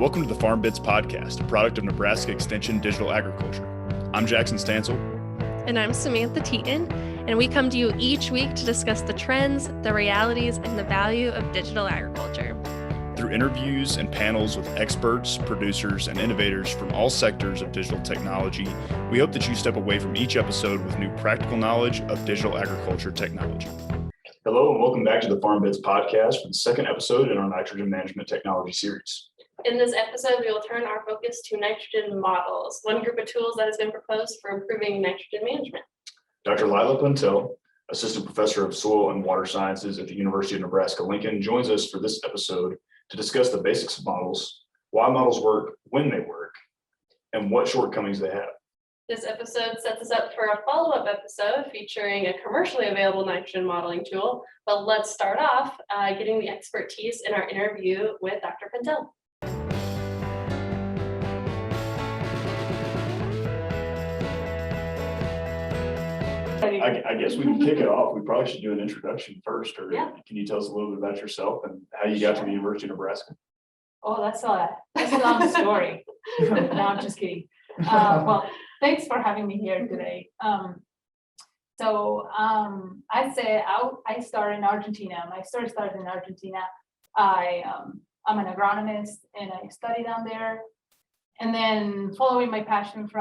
Welcome to the Farm Bits Podcast, a product of Nebraska Extension Digital Agriculture. I'm Jackson Stansel. And I'm Samantha Teaton, and we come to you each week to discuss the trends, the realities, and the value of digital agriculture. Through interviews and panels with experts, producers, and innovators from all sectors of digital technology, we hope that you step away from each episode with new practical knowledge of digital agriculture technology. Hello, and welcome back to the Farm Bits Podcast for the second episode in our nitrogen management technology series. In this episode, we will turn our focus to nitrogen models, one group of tools that has been proposed for improving nitrogen management. Dr. Laila Puntel, Assistant Professor of Soil and Water Sciences at the University of Nebraska, Lincoln, joins us for this episode to discuss the basics of models, why models work, when they work, and what shortcomings they have. This episode sets us up for a follow-up episode featuring a commercially available nitrogen modeling tool, but let's start off getting the expertise in our interview with Dr. Puntel. I guess we can kick it off. We probably should do an introduction first, or Yeah. Can you tell us a little bit about yourself and how you got to the University of Nebraska? Oh, that's a long story. No, I'm just kidding. Well, thanks for having me here today. I'd say I started in Argentina. My story started in Argentina. I'm an agronomist and I studied down there. And then following my passion for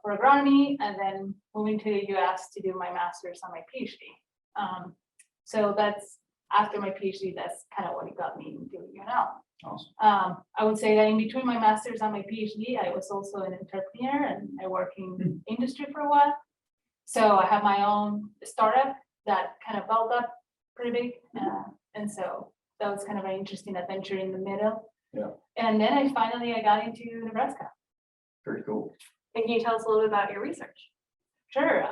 agronomy, and then moving to the US to do my master's on my PhD. So that's after my PhD, that's kind of what got me into UNL. Awesome. I would say that in between my master's and my PhD, I was also an entrepreneur and I worked in industry for a while. So I have my own startup that kind of built up pretty big. And so that was kind of an interesting adventure in the middle. Yeah. And then I got into Nebraska. Very cool. And can you tell us a little bit about your research? Sure.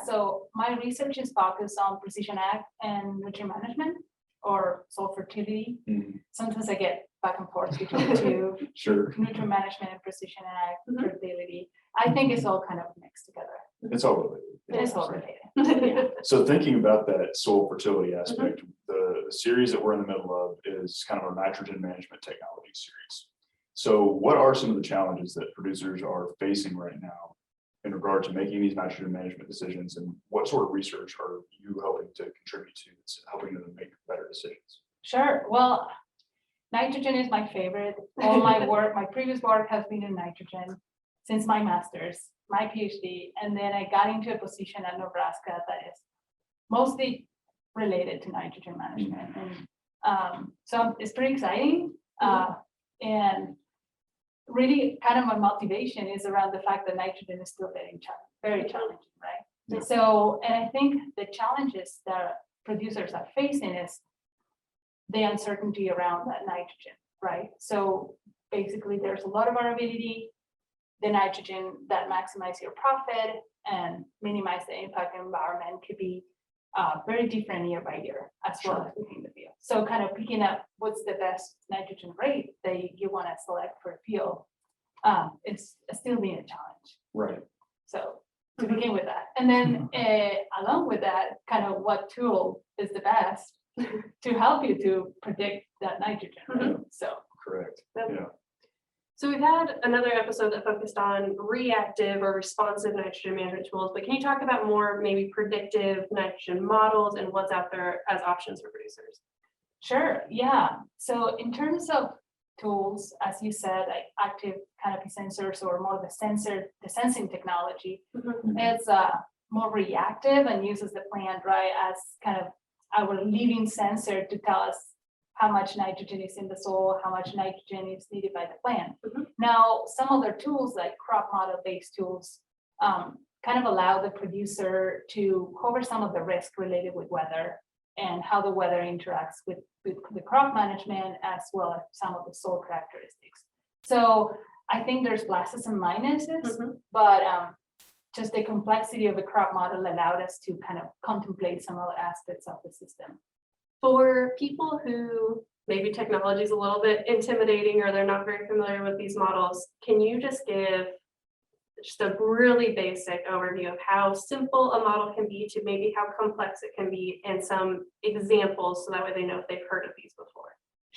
So my research is focused on precision ag and nutrient management, or soil fertility. Mhm. Sometimes I get back and forth between the two. Sure. Nutrient management and precision ag, fertility. I think it's all kind of mixed together. It's all related. It's all related. Yeah. So thinking about that soil fertility aspect, the series that we're in the middle of is kind of a nitrogen management technology series. So what are some of the challenges that producers are facing right now in regard to making these nitrogen management decisions, and what sort of research are you helping to contribute to that's helping them make better decisions? Sure. Well, nitrogen is my favorite. All my work, my previous work has been in nitrogen since my master's, my PhD, and then I got into a position at Nebraska that is mostly related to nitrogen management. And so it's pretty exciting. And really kind of my motivation is around the fact that nitrogen is still very challenging, right? Yeah. So, and I think the challenges that producers are facing is the uncertainty around that nitrogen, right? So basically there's a lot of variability. The nitrogen that maximize your profit and minimize the impact on the environment could be very different year by year, as well as within the field. So kind of picking up what's the best nitrogen rate that you want to select for a field, it's still being a challenge. Right. So to begin with that, and then along with that, kind of what tool is the best to help you to predict that nitrogen, right? So Correct. Yep. Yeah. So we've had another episode that focused on reactive or responsive nitrogen management tools, but can you talk about more maybe predictive nitrogen models and what's out there as options for producers? sure, yeah. So in terms of tools, as you said, like active canopy sensors or more the sensing technology, it's more reactive and uses the plant, right, as kind of our living sensor to tell us how much nitrogen is in the soil, how much nitrogen is needed by the plant. Now, some other tools like crop model-based tools kind of allow the producer to cover some of the risk related with weather and how the weather interacts with the crop management, as well as some of the soil characteristics. So I think there's pluses and minuses, but just the complexity of the crop model allowed us to kind of contemplate some other aspects of the system. For people who maybe technology is a little bit intimidating or they're not very familiar with these models, can you just give just a really basic overview of how simple a model can be to maybe how complex it can be and some examples so that way they know if they've heard of these before?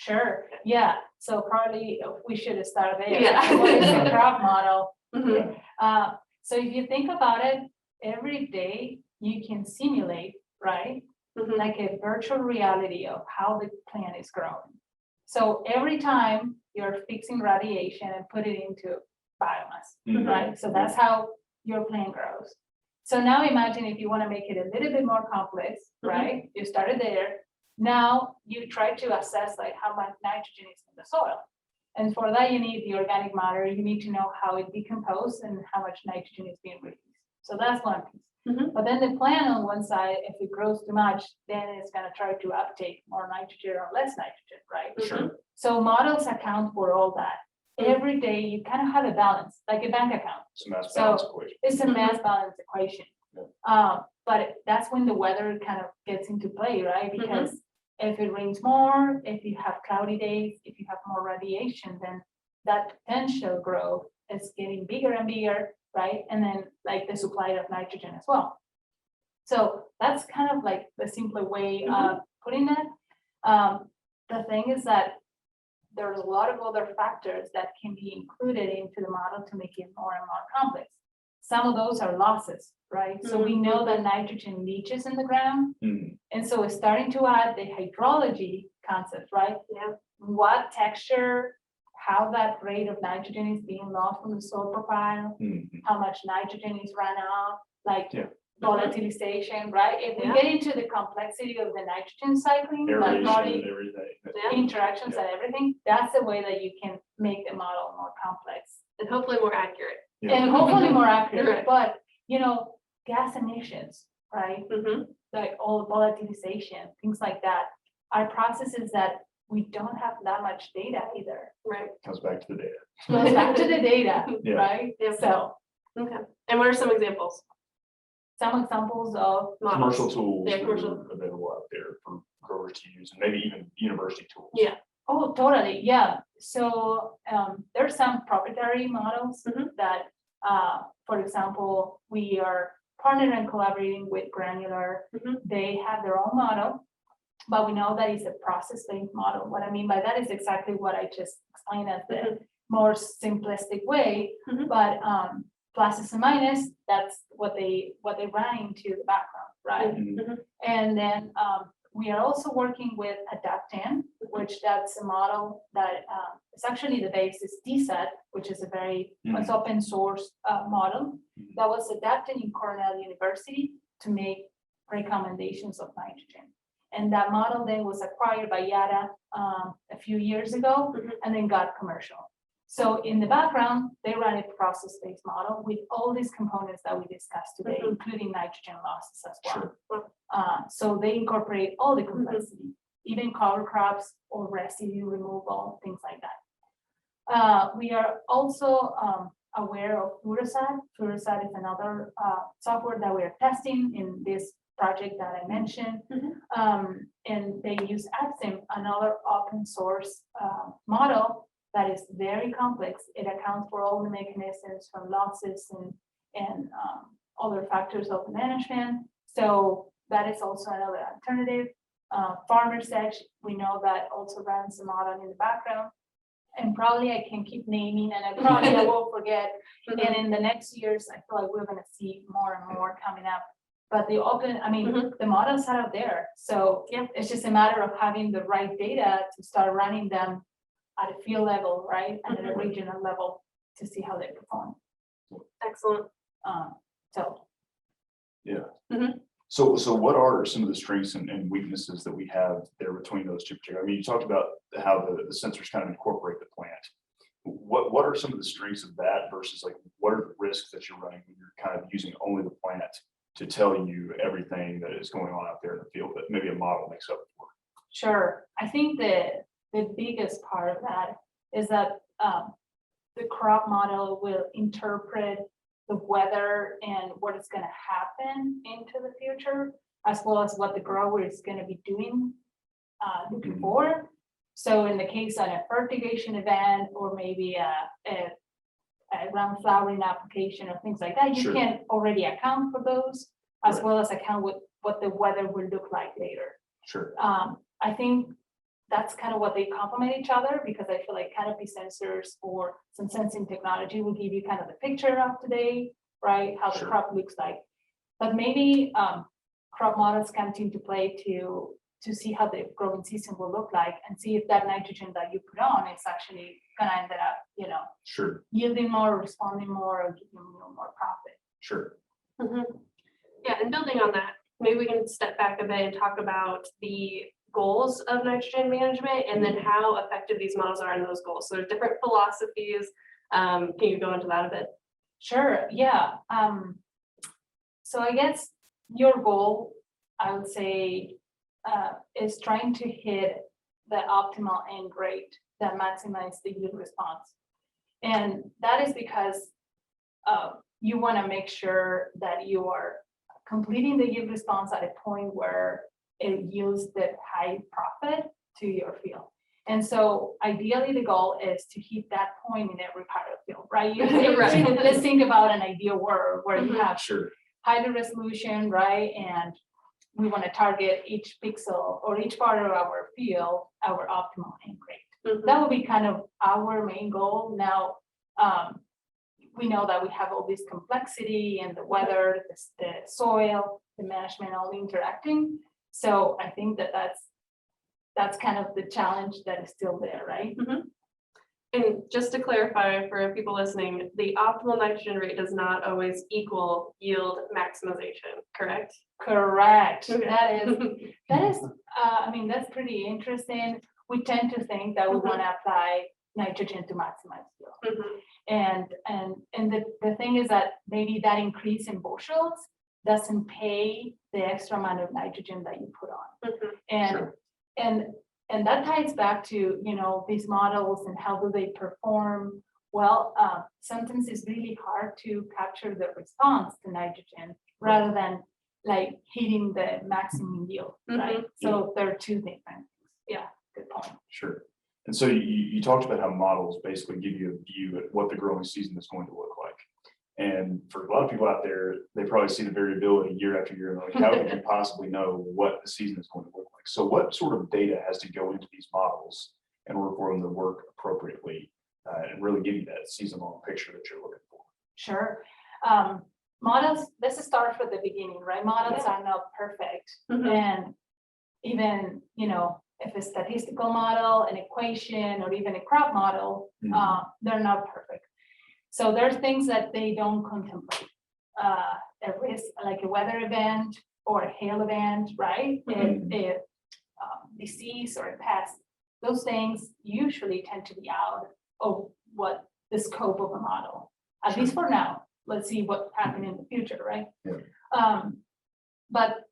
Sure, yeah, so probably we should start there. Yeah. What is a crop model? Mhm. So if you think about it, every day you can simulate, right? Mhm. Like a virtual reality of how the plant is growing. So every time you're fixing radiation and put it into biomass, Mhm. right? So that's how your plant grows. So now imagine if you want to make it a little bit more complex, Mhm. right? You started there. Now you try to assess like how much nitrogen is in the soil. And for that, you need the organic matter. You need to know how it decomposes and how much nitrogen is being released. So that's one piece. Mhm. But then the plant on one side, if it grows too much, then it's gonna try to uptake more nitrogen or less nitrogen, right? Sure. So models account for all that. Every day you kind of have a balance, like a bank account. It's a mass So- balance equation. It's a Mhm. mass balance equation. Yeah. But that's when the weather kind of gets into play, right? Because if it rains more, if you have cloudy days, if you have more radiation, then that potential growth is getting bigger and bigger, right? And then like the supply of nitrogen as well. So that's kind of like the simpler way of putting it. The thing is that there's a lot of other factors that can be included into the model to make it more and more complex. Some of those are losses, right? So we know that nitrogen leaches in the ground. Mhm. And so it's starting to add the hydrology concept, right? Yeah. What texture, how that rate of nitrogen is being lost from the soil profile, Mhm. how much nitrogen is run off, like Yeah. volatilization, right? If we Yeah. get into the complexity of the nitrogen cycling, like Aeration body and everything. Yeah. interactions Yeah. and everything, that's the way that you can make the model more complex. And hopefully more accurate. Yeah. And hopefully more accurate, Right. but gas emissions, right? Mhm. Like all the volatilization, things like that, are processes that we don't have that much data either. Right. Comes back to the data. Goes back to the data, Yeah. right? Yep. So Okay. And what are some examples? some examples of, Models? Commercial tools Yeah, that commercial. are available out there for growers to use, and maybe even university tools. Yeah. oh, totally, yeah. So there's some proprietary models Mhm. that, for example, we are partnering and collaborating with Granular. Mhm. They have their own model, but we know that it's a process-based model. What I mean by that is exactly what I just explained as the more simplistic way. Mhm. But pluses and minus, that's what they run into the background, right? Mhm. And then we are also working with Adaptin, which that's a model that is actually the base is DSET, which is a very it's open source model that was adapted in Cornell University to make recommendations of nitrogen. And that model then was acquired by Yara a few years ago and then got commercial. So in the background, they run a process-based model with all these components that we discussed today, including nitrogen losses as well. Sure. So they incorporate all the complexity, even cover crops or residue removal, things like that. We are also aware of Fluorosat. Fluorosat is another software that we are testing in this project that I mentioned. And they use Axim, another open source model that is very complex. It accounts for all the mechanisms from losses and other factors of management. So that is also another alternative. Farmer's Edge, we know that also runs a model in the background. And probably I can keep naming and I won't forget. And in the next years, I feel like we're gonna see more and more coming up. But the the models are out there. So Yeah. it's just a matter of having the right data to start running them at a field level, right? And at a regional level to see how they perform. Excellent. So So what are some of the strengths and weaknesses that we have there between those two particular? I mean, you talked about how the sensors kind of incorporate the plant. What are some of the strengths of that versus like what are the risks that you're running when you're kind of using only the plant to tell you everything that is going on out there in the field that maybe a model makes up for? sure, I think the biggest part of that is that the crop model will interpret the weather and what is going to happen into the future, as well as what the grower is going to be doing looking forward. So in the case of a fertigation event or maybe a ground flowering application or things like that, you Sure. can already account for those, as Right. well as account with what the weather will look like later. Sure. I think that's kind of what they complement each other, because I feel like canopy sensors or some sensing technology will give you kind of the picture of today, right? How the Sure. crop looks like. But maybe crop models come into play to see how the growing season will look like and see if that nitrogen that you put on is actually gonna end up, Sure, yielding more, responding more, or giving you more profit. sure. Mhm. Yeah, and building on that, maybe we can step back a bit and talk about the goals of nitrogen management and then how effective these models are in those goals. So there's different philosophies. Can you go into that a bit? Sure, yeah. So I guess your goal, I would say, is trying to hit the optimal end rate that maximizes the yield response. And that is because you want to make sure that you are completing the yield response at a point where it yields the high profit to your field. And so ideally the goal is to hit that point in every part of the field, right? Right. Let's think about an ideal world where you have Sure, high resolution, right? And we want to target each pixel or each part of our field, our optimal end rate. Mhm. That would be kind of our main goal. Now, we know that we have all this complexity and the weather, the soil, the management all interacting. So I think that that's kind of the challenge that is still there, right? And just to clarify for people listening, the optimal nitrogen rate does not always equal yield maximization, correct? Correct. Okay. That is, I mean, that's pretty interesting. We tend to think that we want to apply nitrogen to maximize yield. Mhm. And the thing is that maybe that increase in bushels doesn't pay the extra amount of nitrogen that you put on. Mhm. And Sure. and that ties back to, these models and how do they perform. Well, sometimes it's really hard to capture the response to nitrogen rather than like hitting the maximum yield, right? So there are two different things. Yeah, good point. Sure. And so you talked about how models basically give you a view at what the growing season is going to look like. And for a lot of people out there, they probably see the variability year after year. And they're like, how could you possibly know what the season is going to look like? So what sort of data has to go into these models in order for them to work appropriately and really give you that season-long picture that you're looking for? Sure. Models, let's start from the beginning, right? Models are not perfect. And even, if a statistical model, an equation, or even a crop model, they're not perfect. So there's things that they don't contemplate. A risk, like a weather event or a hail event, right? A disease or a pest, those things usually tend to be out of what the scope of a model, at least for now. Let's see what happens in the future, right? Yeah. But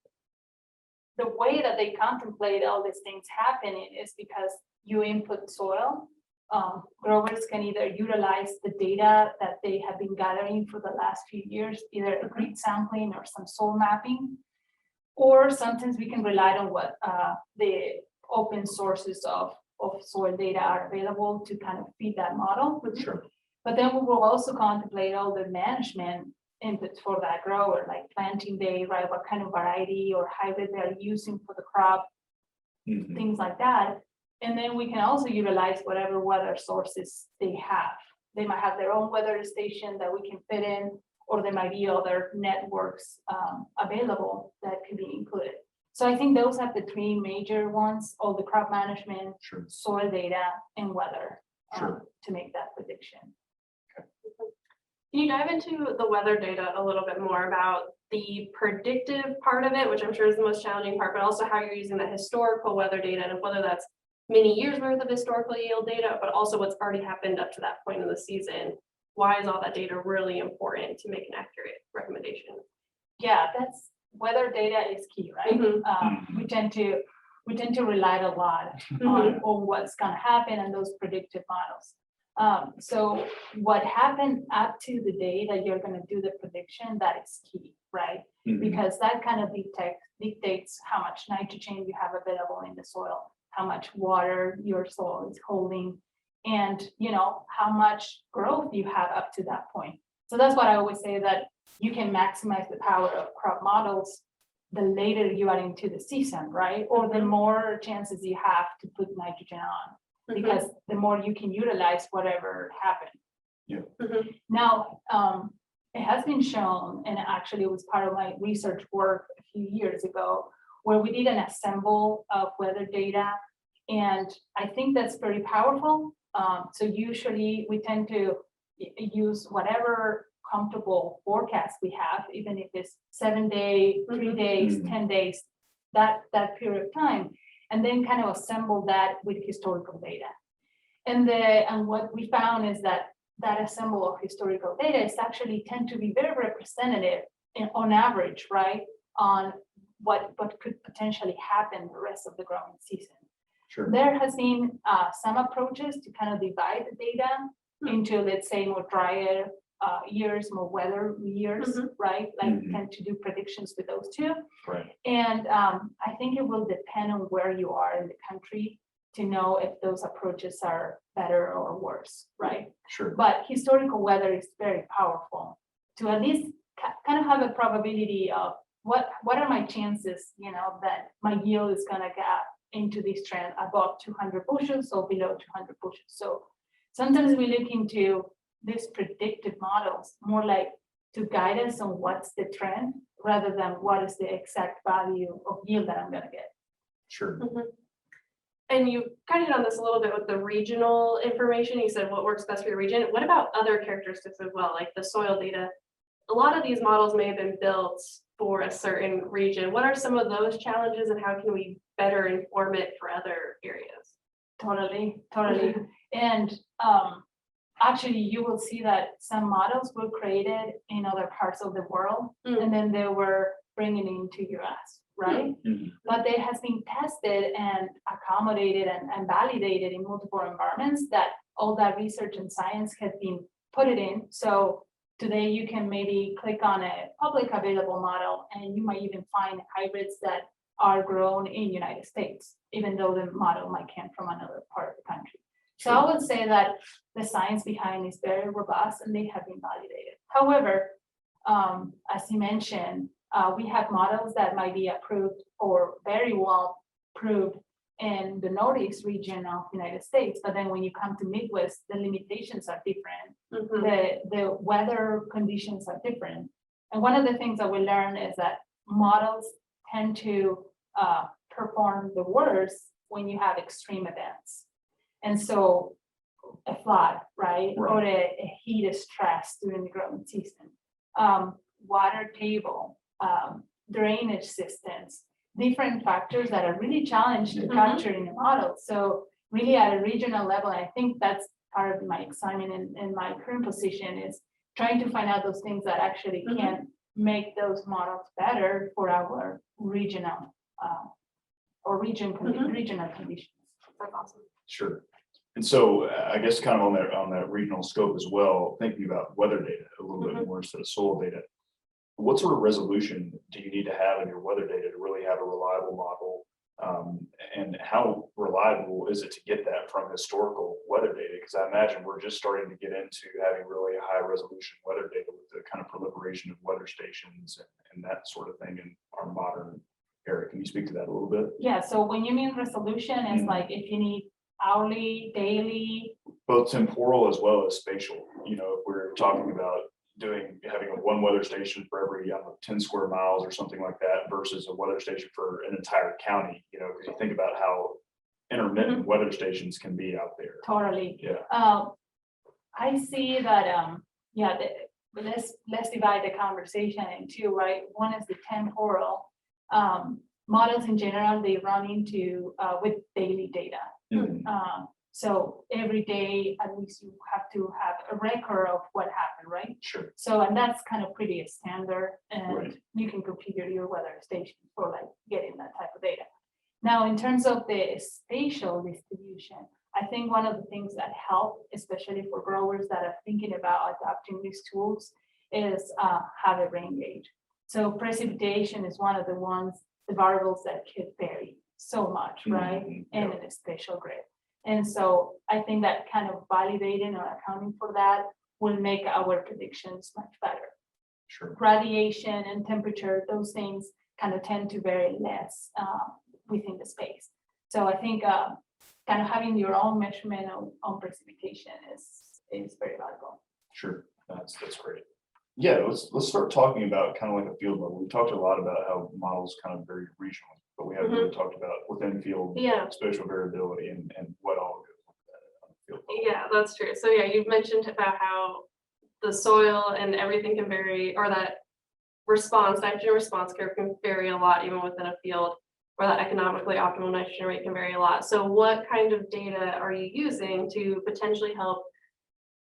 the way that they contemplate all these things happening is because you input soil. Growers can either utilize the data that they have been gathering for the last few years, either a grid sampling or some soil mapping, or sometimes we can rely on what the open sources of soil data are available to kind of feed that model. Sure. But then we will also contemplate all the management inputs for that grower, like planting day, right? What kind of variety or hybrid they're using for the crop, things like that. And then we can also utilize whatever weather sources they have. They might have their own weather station that we can fit in, or there might be other networks available that could be included. So I think those are the three major ones: all the crop management, soil data, and weather to make that prediction. Can you dive into the weather data a little bit more about the predictive part of it, which I'm sure is the most challenging part, but also how you're using the historical weather data and whether that's many years worth of historical yield data, but also what's already happened up to that point in the season? Why is all that data really important to make an accurate recommendation? Yeah, that's weather data is key, right? We tend to rely a lot on what's going to happen and those predictive models. So what happened up to the day that you're going to do the prediction, that is key, right? Because that kind of dictates how much nitrogen you have available in the soil, how much water your soil is holding, and how much growth you have up to that point. So that's what I always say, that you can maximize the power of crop models the later you are into the season, right? Or the more chances you have to put nitrogen on, because the more you can utilize whatever happened. Now, it has been shown, and actually it was part of my research work a few years ago, where we did an assemble of weather data. And I think that's very powerful. So usually we tend to use whatever comfortable forecast we have, even if it's 7 day, 3 days, 10 days, that period of time, and then kind of assemble that with historical data. And what we found is that assemble of historical data is actually tend to be very representative on average, right? On what could potentially happen the rest of the growing season. Sure. There has been some approaches to kind of divide the data into, let's say, more drier years, more weather years, right? Like tend to do predictions with those two. Right. And I think it will depend on where you are in the country to know if those approaches are better or worse, right? Sure. But historical weather is very powerful to at least kind of have a probability of what are my chances, you know, that my yield is going to get into this trend above 200 bushels or below 200 bushels. So sometimes we look into these predictive models more like to guide us on what's the trend rather than what is the exact value of yield that I'm going to get. Sure. And you kind of hit on this a little bit with the regional information. You said what works best for your region. What about other characteristics as well, like the soil data? A lot of these models may have been built for a certain region. What are some of those challenges and how can we better inform it for other areas? Totally. And actually, you will see that some models were created in other parts of the world, and then they were bringing into US, right? But they has been tested and accommodated and validated in multiple environments that all that research and science has been put it in. So today you can maybe click on a public available model and you might even find hybrids that are grown in United States, even though the model might come from another part of the country. So I would say that the science behind is very robust and they have been validated. However, as you mentioned, we have models that might be approved or very well proved in the Northeast region of the United States. But then when you come to Midwest, the limitations are different. The weather conditions are different. And one of the things that we learn is that models tend to perform the worst when you have extreme events. And so a flood, right? Or a heat stress during the growing season, water table, drainage systems, different factors that are really challenged to capture in the model. So really at a regional level, I think that's part of my excitement in my current position is trying to find out those things that actually can make those models better for our regional or regional conditions. That's awesome. Sure. And so I guess kind of on that regional scope as well, thinking about weather data a little bit more instead of soil data, what sort of resolution do you need to have in your weather data to really have a reliable model? And how reliable is it to get that from historical weather data? Because I imagine we're just starting to get into having really high resolution weather data with the kind of proliferation of weather stations and that sort of thing in our modern era. Can you speak to that a little bit? Yeah, so when you mean resolution, it's like if you need hourly, daily. Both temporal as well as spatial. You know, if we're talking about having a one weather station for every 10 square miles or something like that versus a weather station for an entire county, you know, because you think about how intermittent weather stations can be out there. Totally. Yeah. I see that, let's divide the conversation in two, right? One is the temporal. Models in general, they run into with daily data. So every day, at least you have to have a record of what happened, right? Sure. So, and that's kind of pretty standard, and you can configure your weather station for like getting that type of data. Now, in terms of the spatial distribution, I think one of the things that help, especially for growers that are thinking about adopting these tools, is have a rain gauge. So precipitation is one of the variables that could vary so much, right? And in a spatial grid. And so I think that kind of validating or accounting for that will make our predictions much better. Sure. Radiation and temperature, those things kind of tend to vary less within the space. So I think kind of having your own measurement on precipitation is very valuable. Sure, that's great. Yeah, let's start talking about kind of like a field level. We talked a lot about how models kind of vary regionally, but we haven't really talked about within field spatial variability and what all goes with that on the field level. Yeah, that's true. So yeah, you've mentioned about how the soil and everything can vary, or that nitrogen response curve can vary a lot even within a field, or that economically optimal nitrogen rate can vary a lot. So what kind of data are you using to potentially help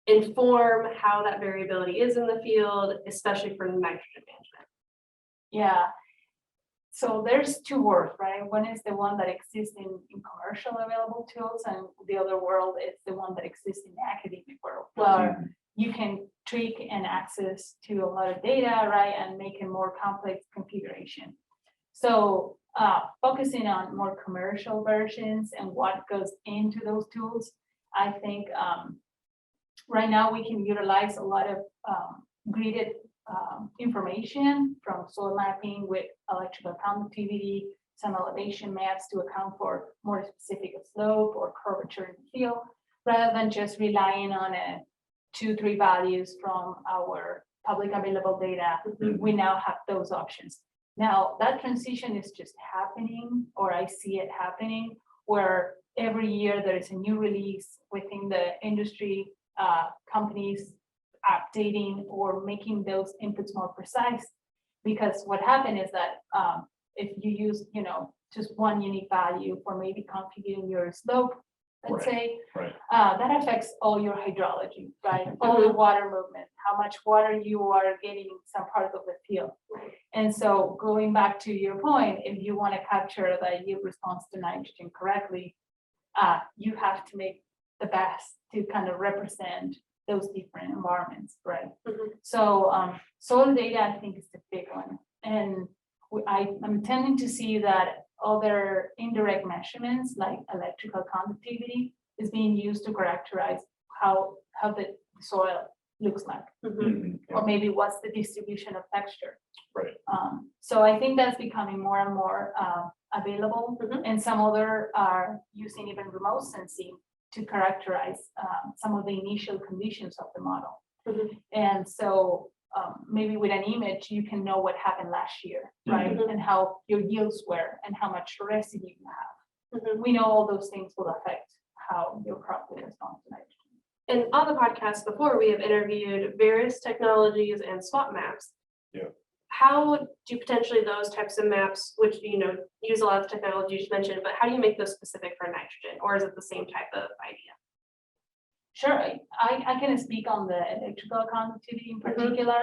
inform how that variability is in the field, especially for nitrogen management? Yeah. So there's two worlds, right? One is the one that exists in commercial available tools, and the other world is the one that exists in the academic world, where you can tweak and access to a lot of data, right, and make a more complex configuration. So focusing on more commercial versions and what goes into those tools, I think right now we can utilize a lot of gridded information from soil mapping with electrical conductivity, some elevation maps to account for more specific slope or curvature in the field, rather than just relying on 2-3 values from our public available data. We now have those options. Now that transition is just happening, or I see it happening, where every year there is a new release within the industry, companies updating or making those inputs more precise. Because what happened is that if you use, just one unique value for maybe configuring your slope, let's say, that affects all your hydrology, right? All the water movement, how much water you are getting in some part of the field. And so going back to your point, if you want to capture the yield response to nitrogen correctly, you have to make the best to kind of represent those different environments, right? So soil data, I think, is the big one. And I'm tending to see that other indirect measurements like electrical conductivity is being used to characterize how the soil looks like, or maybe what's the distribution of texture. Right. So I think that's becoming more and more available, and some other are using even remote sensing to characterize some of the initial conditions of the model. And so maybe with an image, you can know what happened last year, right? And how your yields were and how much residue you have. We know all those things will affect how your crop will respond to nitrogen. And on the podcast before, we have interviewed various technologies and swap maps. Yeah. How do potentially those types of maps, which use a lot of technology you mentioned, but how do you make those specific for nitrogen, or is it the same type of idea? Sure, I can speak on the electrical conductivity in particular.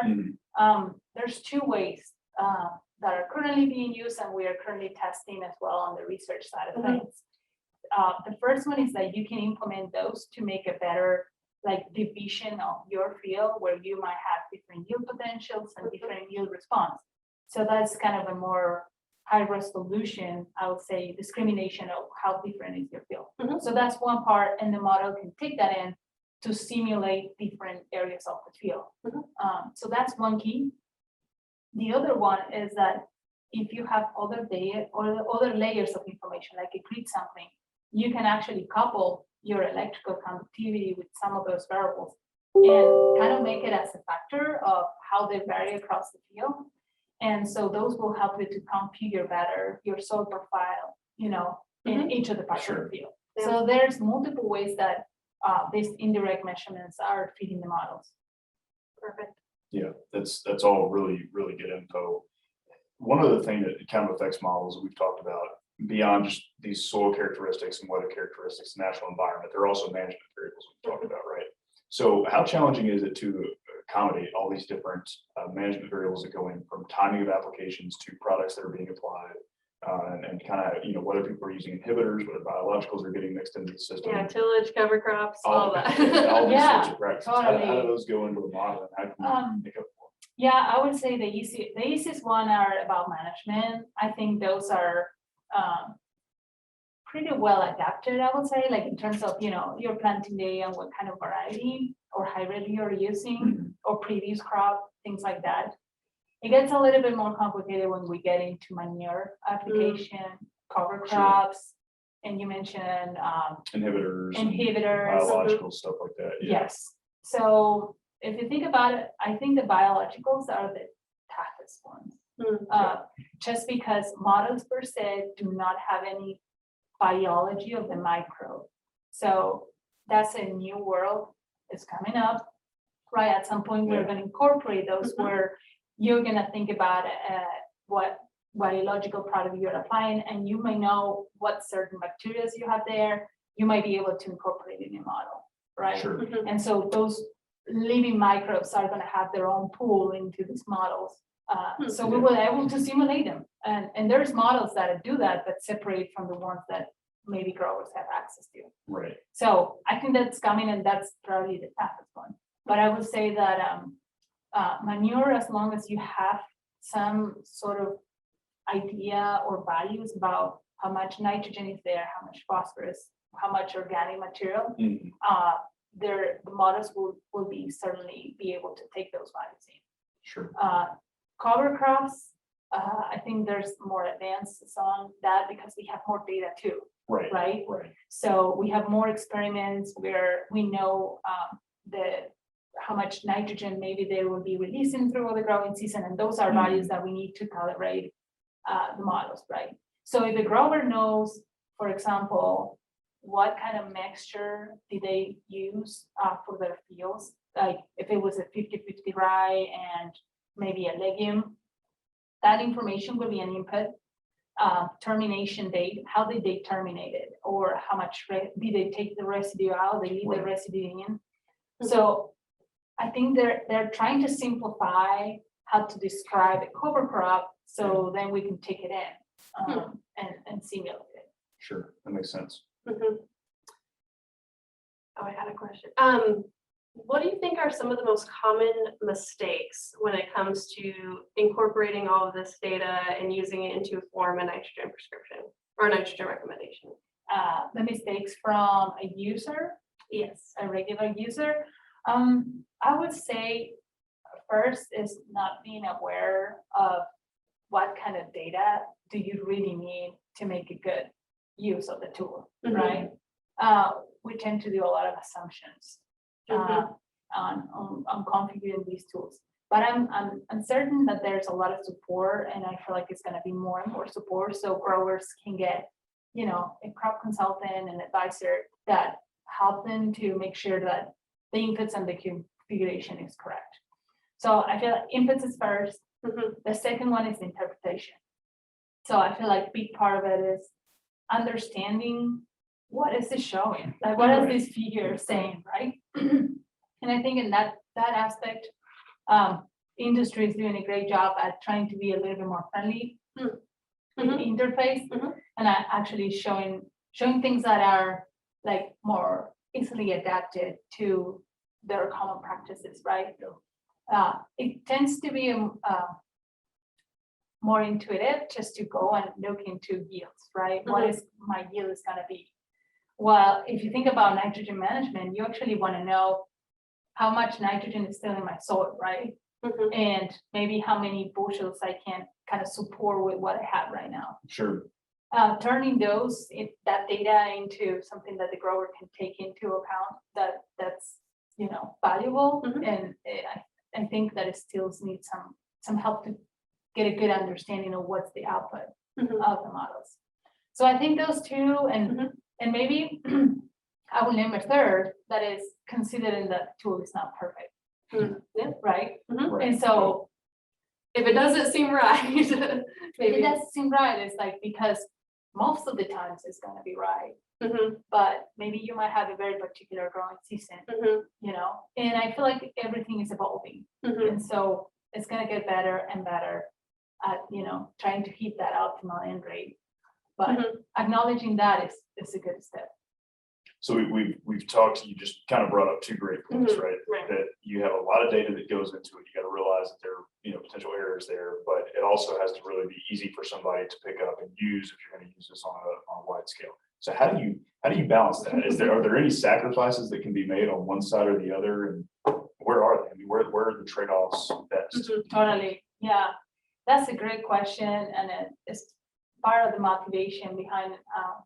There's 2 ways that are currently being used, and we are currently testing as well on the research side of things. The first one is that you can implement those to make a better division of your field, where you might have different yield potentials and different yield response. So that's kind of a more high resolution, I would say, discrimination of how different is your field. So that's one part, and the model can take that in to simulate different areas of the field. So that's one key. The other one is that if you have other data or other layers of information, like a grid sampling, you can actually couple your electrical conductivity with some of those variables and kind of make it as a factor of how they vary across the field. And so those will help you to configure better your soil profile, in each of the parts of the field. So there's multiple ways that these indirect measurements are feeding the models. Perfect. Yeah, that's all really, really good info. One of the things that kind of affects models that we've talked about beyond just these soil characteristics and weather characteristics, natural environment, there are also management variables we've talked about, right? So how challenging is it to accommodate all these different management variables that go in, from timing of applications to products that are being applied, and kind of, whether people are using inhibitors, whether biologicals are getting mixed into the system. Yeah, tillage, cover crops, all that. All these sorts Yeah, of practices. totally. How do those go into the model, and how can you make up for it? Yeah, I would say the easiest one are about management. I think those are pretty well adapted, I would say, in terms of, your planting day and what kind of variety or hybrid you're using, or previous crop, things like that. It gets a little bit more complicated when we get into manure application, cover crops, and you mentioned Inhibitors. inhibitors. Biological stuff like that. Yeah. Yes. So if you think about it, I think the biologicals are the toughest ones. Just because models per se do not have any biology of the microbe. So that's a new world. It's coming up, right? At some point, we're going to incorporate those where you're going to think about what biological product you're applying, and you may know what certain bacteria you have there. You might be able to incorporate it in your model, right? Sure. And so those living microbes are going to have their own pool into these models. So we were able to simulate them. And there's models that do that, but separate from the ones that maybe growers have access to. Right. So I think that's coming, and that's probably the toughest one. But I would say that manure, as long as you have some sort of idea or values about how much nitrogen is there, how much phosphorus, how much organic material, the models will be certainly be able to take those values in. Sure. Cover crops, I think there's more advances on that because we have more data too. Right. So we have more experiments where we know how much nitrogen maybe they will be releasing through the growing season, and those are values that we need to calibrate the models, right? So if the grower knows, for example, what kind of mixture did they use for their fields, like if it was a 50-50 rye and maybe a legume, that information will be an input. Termination date, how did they terminate it, or how much did they take the residue out, they leave the residue in. So I think they're trying to simplify how to describe a cover crop, so then we can take it in and simulate it. Sure, that makes sense. Oh, I had a question. What do you think are some of the most common mistakes when it comes to incorporating all of this data and using it into form a nitrogen prescription or nitrogen recommendation? The mistakes from a user, Yes. a regular user. I would say first is not being aware of what kind of data do you really need to make a good use of the tool, right? We tend to do a lot of assumptions on configuring these tools, but I'm certain that there's a lot of support, and I feel like it's going to be more and more support, so growers can get, a crop consultant and advisor that help them to make sure that the inputs and the configuration is correct. So I feel like inputs is first. The second one is interpretation. So I feel like a big part of it is understanding what is it showing, like what is this figure saying, right? And I think in that aspect, industry is doing a great job at trying to be a little bit more friendly in the interface, and actually showing things that are like more easily adapted to their common practices, right? It tends to be more intuitive just to go and look into yields, right? What is my yield is going to be? Well, if you think about nitrogen management, you actually want to know how much nitrogen is still in my soil, right? And maybe how many bushels I can kind of support with what I have right now. Sure. Turning that data into something that the grower can take into account that's valuable, and I think that it still needs some help to get a good understanding of what's the output of the models. So I think those two, and maybe I will name a third, that is considering that tool is not perfect. Right? And so if it doesn't seem right, maybe it doesn't seem right. It's like, because most of the times it's going to be right, but maybe you might have a very particular growing season, and I feel like everything is evolving, and so it's going to get better and better at trying to hit that optimal end rate, but acknowledging that is a good step. So we've talked, you just kind of brought up two great points, right? That you have a lot of data that goes into it. You got to realize that there are potential errors there, but it also has to really be easy for somebody to pick up and use if you're going to use this on a wide scale. So how do you balance that? Are there any sacrifices that can be made on one side or the other, and where are they? I mean, where are the trade-offs best? Totally. Yeah, that's a great question, and it's part of the motivation behind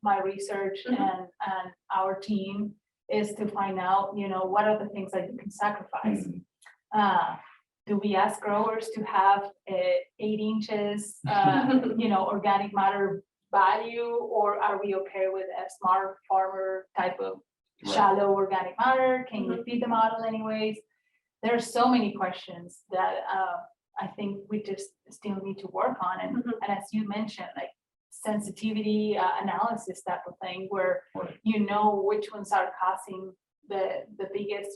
my research and our team is to find out, what are the things that you can sacrifice. Do we ask growers to have 8 inches, organic matter value, or are we okay with a smart farmer type of shallow organic matter? Can you feed the model anyways? There are so many questions that I think we just still need to work on. And as you mentioned, like sensitivity analysis type of thing, where which ones are causing the biggest,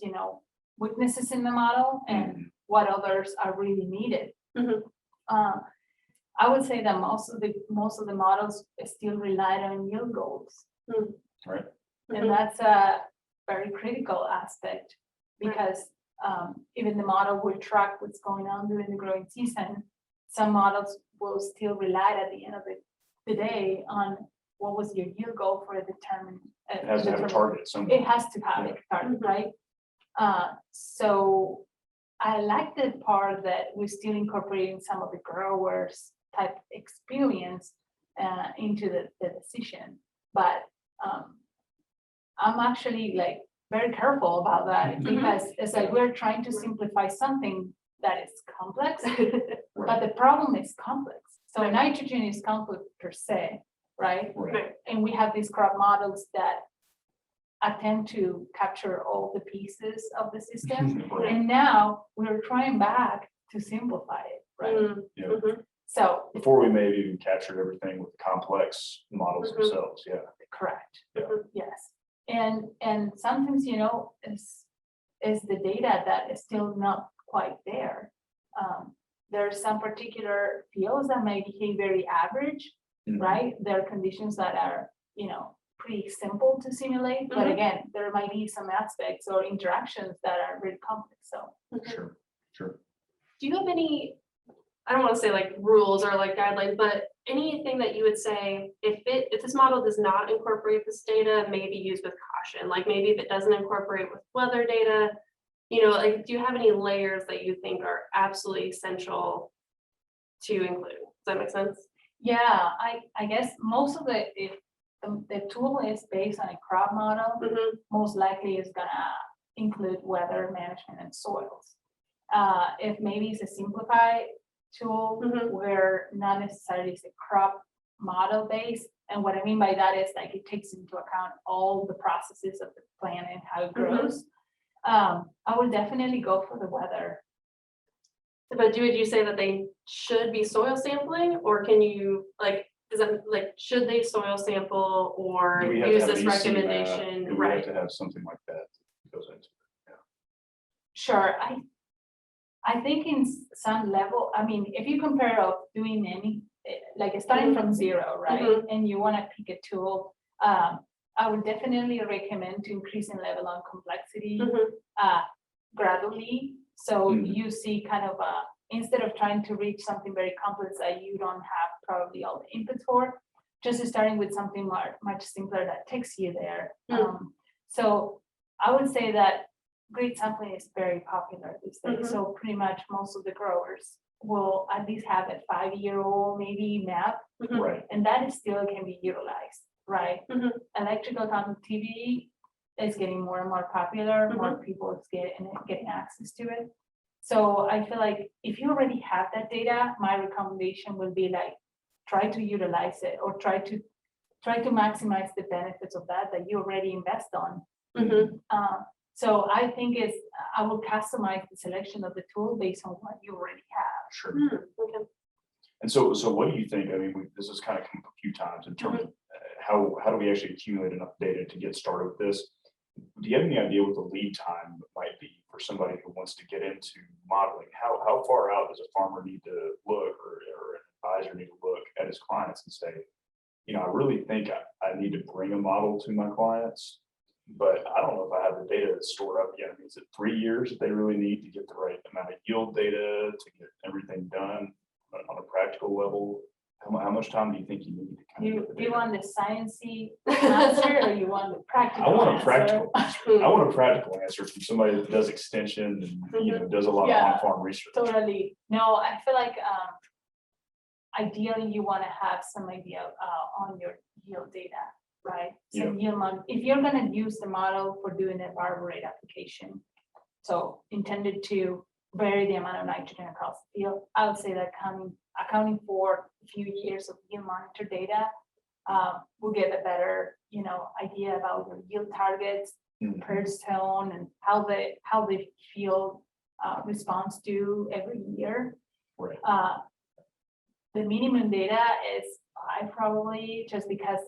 weaknesses in the model and what others are really needed. I would say that most of the models still rely on yield goals. Right. And that's a very critical aspect because even the model will track what's going on during the growing season. Some models will still rely at the end of the day on what was your yield goal for a determined. It has to have a target somewhere. It has to have a target, right? So I like the part that we're still incorporating some of the growers type experience into the decision, but I'm actually like very careful about that because it's like we're trying to simplify something that is complex, but the problem is complex. So nitrogen is complex per se, right? And we have these crop models that attempt to capture all the pieces of the system. And now we're trying back to simplify it, right? So before we may have even captured everything with the complex models themselves. Correct. Yes. And sometimes, is the data that is still not quite there. There are some particular fields that may behave very average, right? There are conditions that are, pretty simple to simulate, but again, there might be some aspects or interactions that are really complex. So Sure. Do you have any, I don't want to say like rules or like guidelines, but anything that you would say if this model does not incorporate this data, maybe use with caution, like maybe if it doesn't incorporate with weather data, like do you have any layers that you think are absolutely essential to include? Does that make sense? Yeah, I guess most of if the tool is based on a crop model, most likely is gonna include weather management and soils. If maybe it's a simplified tool where not necessarily it's a crop model based, and what I mean by that is like it takes into account all the processes of the plant and how it grows. I would definitely go for the weather. But would you say that they should be soil sampling, or can you is that should they soil sample or use this recommendation? We have to have something like that goes into it. Sure. I think in some level, I mean, if you compare of doing any, like starting from zero, right? And you want to pick a tool, I would definitely recommend to increasing level on complexity gradually. So you see kind of instead of trying to reach something very complex that you don't have probably all the inputs for, just starting with something much simpler that takes you there. So I would say that grid sampling is very popular these days. So pretty much most of the growers will at least have a 5-year-old maybe map, and that is still can be utilized, right? Electrical conductivity is getting more and more popular. More people is getting access to it. So I feel like if you already have that data, my recommendation would be like try to utilize it or try to maximize the benefits of that you already invest on. So I think I will customize the selection of the tool based on what you already have. Sure. And so what do you think? I mean, this has kind of come up a few times in terms of how do we actually accumulate enough data to get started with this? Do you have any idea what the lead time might be for somebody who wants to get into modeling? How far out does a farmer need to look or an advisor need to look at his clients and say, I really think I need to bring a model to my clients, but I don't know if I have the data stored up yet. I mean, is it 3 years that they really need to get the right amount of yield data to get everything done on a practical level? How much time do you think you need to kind of get the Do you data? want the sciencey answer or you want the practical? I want a answer? practical answer. I want a practical answer from somebody that does extension and, does a lot Yeah. of on-farm research. Totally. No, I feel like ideally you want to have some idea on your yield data, right? So if you're going to use the model for doing a barber rate application, so intended to vary the amount of nitrogen across the field, I would say that accounting for a few years of yield monitor data, we'll get a better, idea about your yield targets per zone and how the field responds to every year. Right. The minimum data is 5 probably, just because,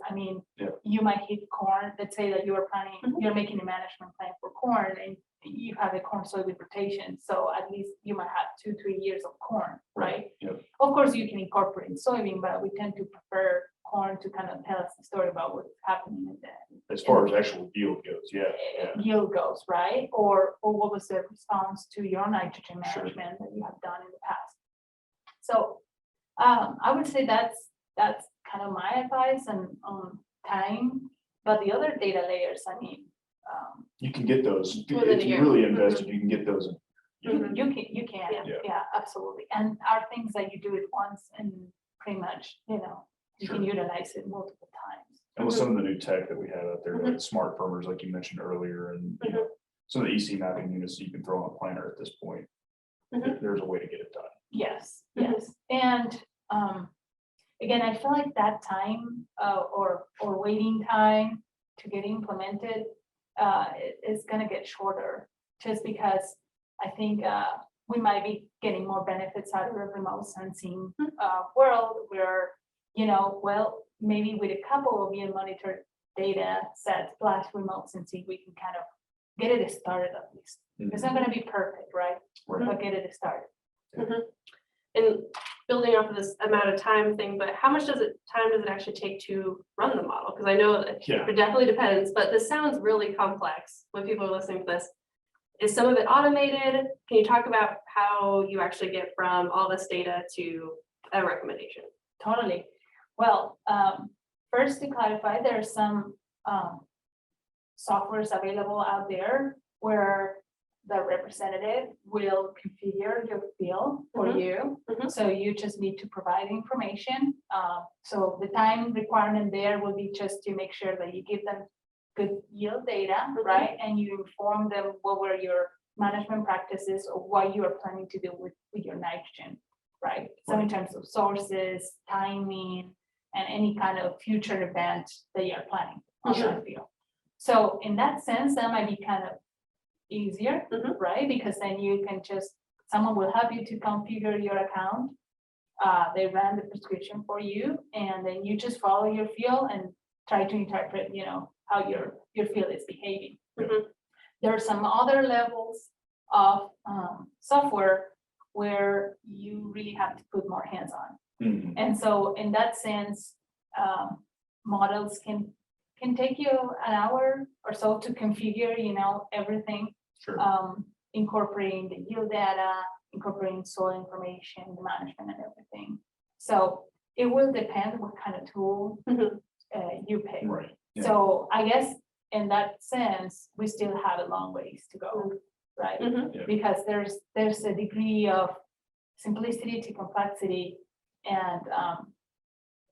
you might hit corn. Let's say that you are planning, you're making a management plan for corn and you have a corn soybean rotation. So at least you might have 2-3 years of corn, right? Yep. Of course, you can incorporate soybean, but we tend to prefer corn to kind of tell us the story about what's happening in the As far as actual yield goes, yield goes, right? Or what was the response to your nitrogen Sure. management that you have done in the past? So I would say that's kind of my advice on time. But the other data layers, you can get those, Within if a you year. really invested, you can get those. you can, Yeah. yeah, absolutely. And are things that you do it once and pretty much, you Sure. can utilize it multiple times. And with some of the new tech that we have out there, like smart firmers, like you mentioned earlier, and some of the EC mapping units that you can throw on a planner at this point, there's a way to get it done. Yes, yes. And again, I feel like that time or waiting time to get implemented is going to get shorter, just because I think we might be getting more benefits out of the remote sensing world where, maybe with a couple of yield monitor data sets plus remote sensing, we can kind of get it started at least. It's not going to be perfect, right? Right. But get it started. And building off of this amount of time thing, but how much time does it actually take to run the model? Because I know it definitely depends, but this sounds really complex when people are listening to this. Is some of it automated? Can you talk about how you actually get from all this data to a recommendation? Totally. Well, first to clarify, there are some softwares available out there where the representative will configure your field for you. So you just need to provide information. So the time requirement there will be just to make sure that you give them good yield data, right? And you inform them what were your management practices or what you are planning to do with your nitrogen, right? So in terms of sources, timing, and any kind of future event that you're planning on that field. So in that sense, that might be kind of easier, right? Because then you can someone will help you to configure your account. They ran the prescription for you, and then you just follow your field and try to interpret, how your field is behaving. There are some other levels of software where you really have to put more hands on. And so in that sense, models can take you an hour or so to configure, everything, incorporating the yield data, incorporating soil information, the management and everything. So it will depend what kind of tool you pick. Right. Yeah. So I guess in that sense, we still have a long ways to go, right? Because there's a degree of simplicity to complexity, and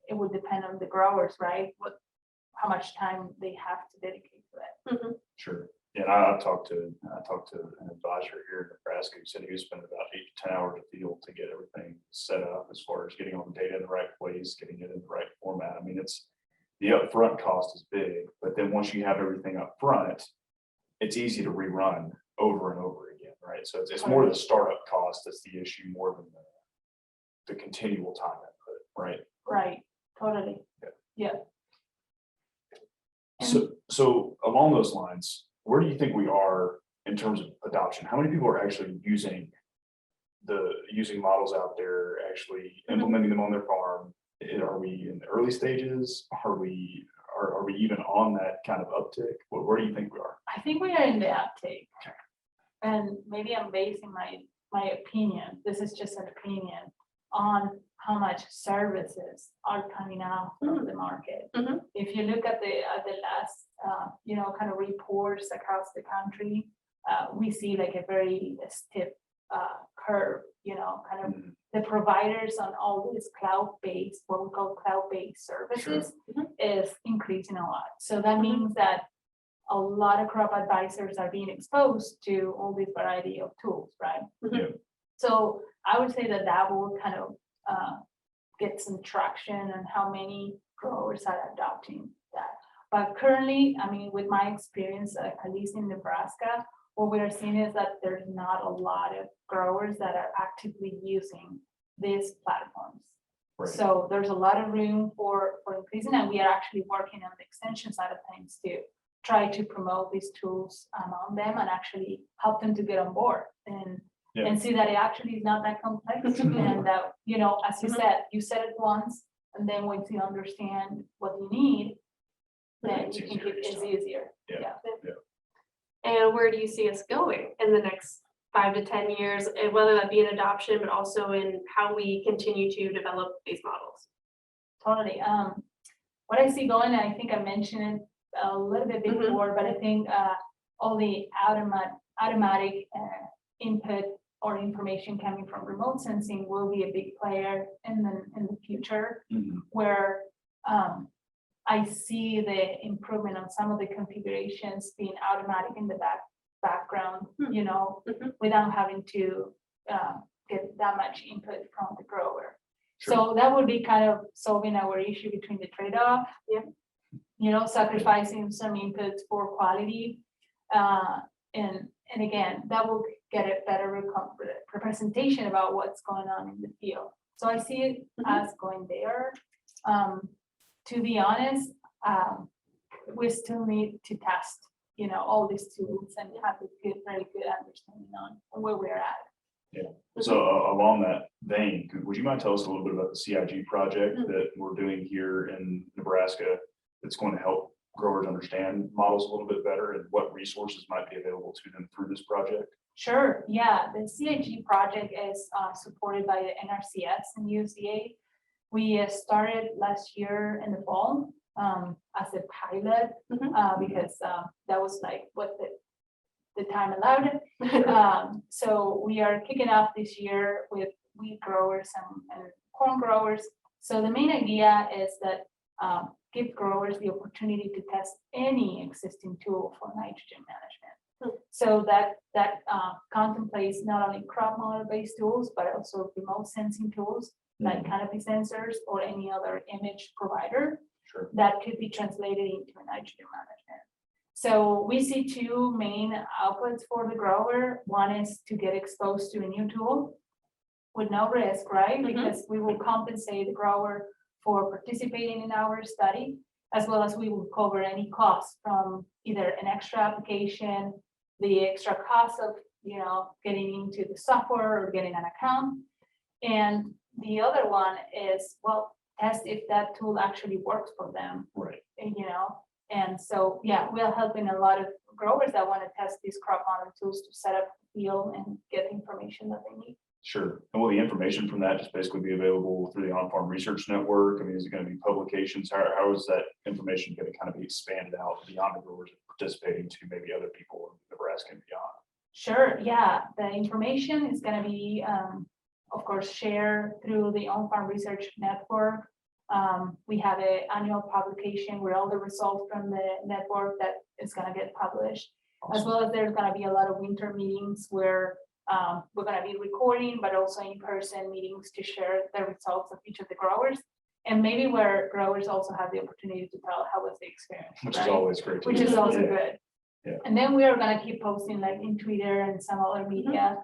it would depend on the growers, right? How much time they have to dedicate to it. Sure. Yeah, and I talked to an advisor here in Nebraska who said he was spending about 8 to 10 hours a field to get everything set up as far as getting all the data in the right place, getting it in the right format. I mean, the upfront cost is big, but then once you have everything up front, it's easy to rerun over and over again, right? So it's more the startup cost that's the issue more than the continual time input, right? Right, totally. Yeah. So along those lines, where do you think we are in terms of adoption? How many people are actually using models out there, actually implementing them on their farm? Are we in the early stages? Are we even on that kind of uptick? Where do you think we are? I think we are in the uptake. And maybe I'm basing my opinion, this is just an opinion, on how much services are coming out from the market. Mhm. If you look at the last, kind of reports across the country, we see like a very steep curve, kind of the providers on all these cloud-based, what we call cloud-based services is increasing a lot. So that means that a lot of crop advisors are being exposed to all this variety of tools, right? Yeah. So I would say that will kind of get some traction and how many growers are adopting that. But currently, I mean, with my experience, at least in Nebraska, what we are seeing is that there's not a lot of growers that are actively using these platforms. Right. So there's a lot of room for increasing, and we are actually working on the extension side of things to try to promote these tools among them and actually help them to get on board and see that it actually is not that complex. And that, as you said it once, and then once you understand what you need, then It's you can easier keep to it's start. easier. Yeah. And where do you see us going in the next 5 to 10 years, and whether that be in adoption, but also in how we continue to develop these models? Totally. What I see going, and I think I mentioned it a little bit before, but I think all the automatic input or information coming from remote sensing will be a big player in the future, where I see the improvement on some of the configurations being automatic in the background, without having to get that much input from the grower. Sure. So that would be kind of solving our issue between the trade-off, sacrificing some inputs for quality. And again, that will get a better representation about what's going on in the field. So I see it as going there. To be honest, we still need to test, all these tools and have a very good understanding on where we're at. Yeah. So along that vein, would you mind telling us a little bit about the CIG project that we're doing here in Nebraska that's going to help growers understand models a little bit better, and what resources might be available to them through this project? Sure. Yeah. The CIG project is supported by the NRCS and USDA. We started last year in the fall as a pilot because that was like what the time allowed. So we are kicking off this year with wheat growers and corn growers. So the main idea is that give growers the opportunity to test any existing tool for nitrogen management. So that contemplates not only crop model-based tools, but also remote sensing tools like canopy sensors or any other image provider that could be translated into nitrogen management. So we see two main outputs for the grower. One is to get exposed to a new tool with no risk, right? Because we will compensate the grower for participating in our study, as well as we will cover any costs from either an extra application, the extra cost of getting into the software or getting an account. And the other one is, test if that tool actually works for them. Right. And so, we're helping a lot of growers that want to test these crop model tools to set up the field and get the information that they need. Sure. And will the information from that just basically be available through the on-farm research network? I mean, is it going to be publications? How is that information going to kind of be expanded out beyond the growers participating to maybe other people in Nebraska and beyond? Sure. Yeah. The information is going to be, of course, shared through the on-farm research network. We have an annual publication where all the results from the network that is going to get published, as well as there's going to be a lot of winter meetings where we're going to be recording, but also in-person meetings to share the results of each of the growers, and maybe where growers also have the opportunity to tell how was the experience, which is always great. Which is also good. Yeah. And then we are going to keep posting like in Twitter and some other media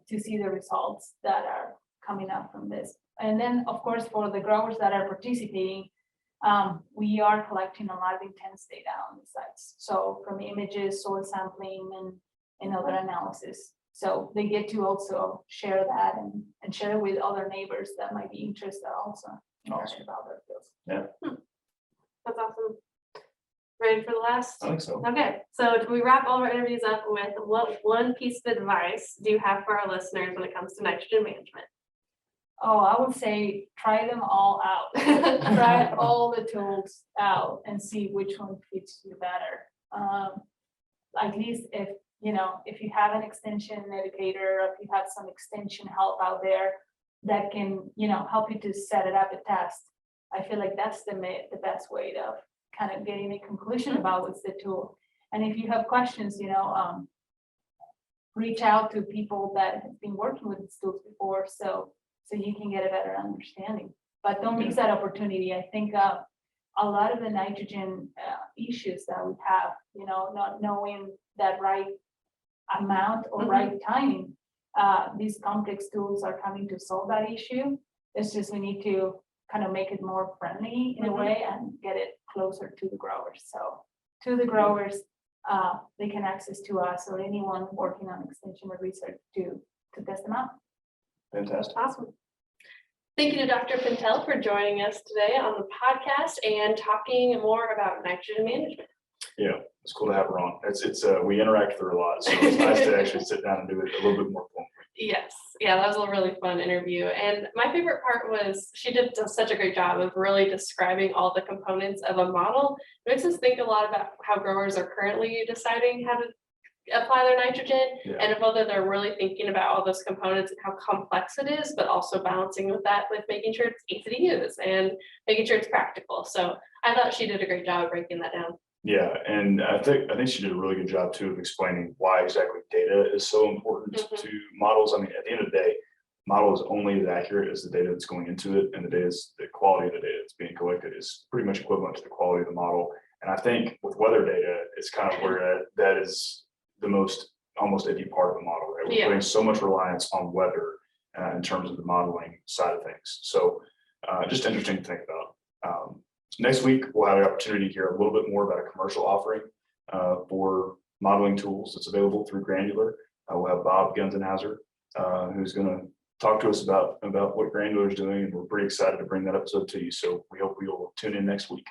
to see the results that are coming out from this. And then, of course, for the growers that are participating, we are collecting a lot of intense data on the sites. So from images, soil sampling, and other analysis. So they get to also share that and share it with other neighbors that might be interested also in learning about their fields. Yeah. That's awesome. Ready for the last? I think so. Okay, so we wrap all of our interviews up with what one piece of advice do you have for our listeners when it comes to nitrogen management? Oh, I would say try them all out. Try all the tools out and see which one fits you better. At least if you have an extension educator, or if you have some extension help out there that can, help you to set it up a test. I feel like that's the best way of kind of getting a conclusion about what's the tool. And if you have questions, reach out to people that have been working with these tools before, so you can get a better understanding. But don't miss that opportunity. I think a lot of the nitrogen issues that we have, not knowing that right amount or right timing, these complex tools are coming to solve that issue. It's just we need to kind of make it more friendly in a way and get it closer to the growers. So to the growers, they can access to us or anyone working on extension or research to test them out. Fantastic. Awesome. Thank you to Dr. Puntel for joining us today on the podcast and talking more about nitrogen management. Yeah, it's cool to have her on. It's we interact with her a lot, so it's nice to actually sit down and do it a little bit more fun. Yes. Yeah, that was a really fun interview. And my favorite part was she did such a great job of really describing all the components of a model. It makes us think a lot about how growers are currently deciding how to apply their nitrogen and whether they're really thinking about all those components and how complex it is, but also balancing with that with making sure it's easy to use and making sure it's practical. So I thought she did a great job of breaking that down. Yeah, and I think she did a really good job too of explaining why exactly data is so important to models. I mean, at the end of the day, model is only as accurate as the data that's going into it, and the quality of the data that's being collected is pretty much equivalent to the quality of the model. And I think with weather data, it's kind of where that is the most almost iffy part of the model, right? We're putting so much reliance on weather in terms of the modeling side of things. So just interesting to think about. Next week, we'll have the opportunity to hear a little bit more about a commercial offering for modeling tools that's available through Granular. We'll have Bob Gunzenhauser, who's going to talk to us about what Granular is doing, and we're pretty excited to bring that episode to you. So we hope you'll tune in next week.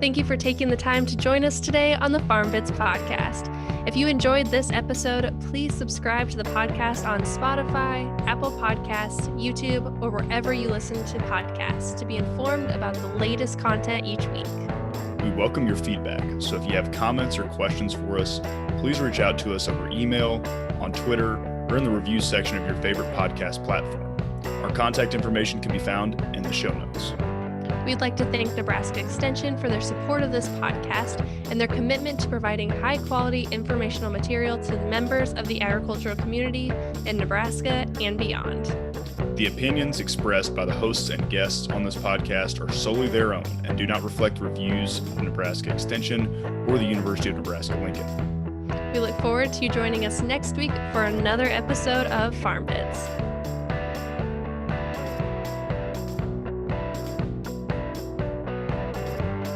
Thank you for taking the time to join us today on the Farm Bits podcast. If you enjoyed this episode, please subscribe to the podcast on Spotify, Apple Podcasts, YouTube, or wherever you listen to podcasts to be informed about the latest content each week. We welcome your feedback, so if you have comments or questions for us, please reach out to us over email, on Twitter, or in the reviews section of your favorite podcast platform. Our contact information can be found in the show notes. We'd like to thank Nebraska Extension for their support of this podcast and their commitment to providing high-quality informational material to the members of the agricultural community in Nebraska and beyond. The opinions expressed by the hosts and guests on this podcast are solely their own and do not reflect reviews of Nebraska Extension or the University of Nebraska-Lincoln. We look forward to you joining us next week for another episode of Farm Bits.